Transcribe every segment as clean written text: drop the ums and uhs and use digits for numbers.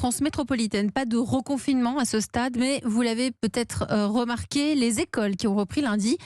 France métropolitaine. Pas de reconfinement à ce stade, mais vous l'avez peut-être remarqué, les écoles qui ont repris lundi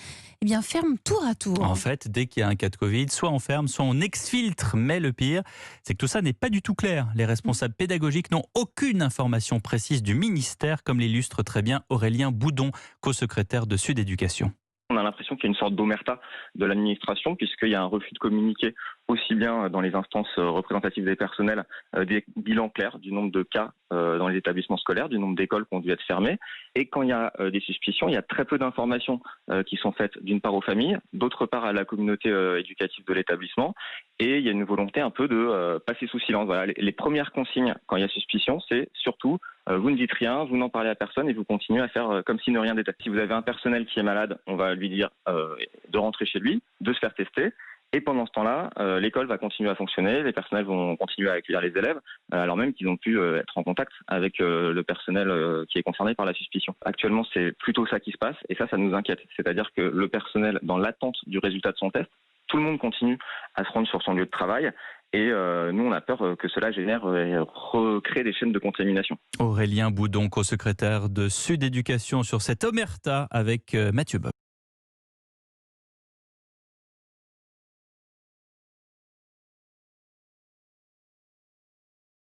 ferment tour à En tour. fait, dès qu'il y a un cas de Covid, soit on ferme, soit on exfiltre. Mais le pire, c'est que tout ça n'est pas du tout clair. Les responsables pédagogiques n'ont aucune information précise du ministère, comme l'illustre très bien Aurélien Boudon, co-secrétaire de Sud Éducation. On a l'impression qu'il y a une sorte d'omerta de l'administration puisqu'il y a un refus de communiquer aussi bien dans les instances représentatives des personnels des bilans clairs du nombre de cas dans les établissements scolaires, du nombre d'écoles qui ont dû être fermées. Et quand il y a des suspicions, il y a très peu d'informations qui sont faites d'une part aux familles, d'autre part à la communauté éducative de l'établissement. Et il y a une volonté un peu de passer sous silence. Voilà, les premières consignes quand il y a suspicion, c'est surtout vous ne dites rien, vous n'en parlez à personne et vous continuez à faire comme si ne rien n'était. Si vous avez un personnel qui est malade, on va lui dire de rentrer chez lui, de se faire tester. Et pendant ce temps-là, l'école va continuer à fonctionner, les personnels vont continuer à accueillir les élèves, alors même qu'ils ont pu être en contact avec le personnel qui est concerné par la suspicion. Actuellement, c'est plutôt ça qui se passe et ça nous inquiète. C'est-à-dire que le personnel, dans l'attente du résultat de son test, tout le monde continue à se rendre sur son lieu de travail. Et nous, on a peur que cela génère et recrée des chaînes de contamination. Aurélien Boudon, co-secrétaire de Sud Éducation, sur cette omerta avec Mathieu Bob.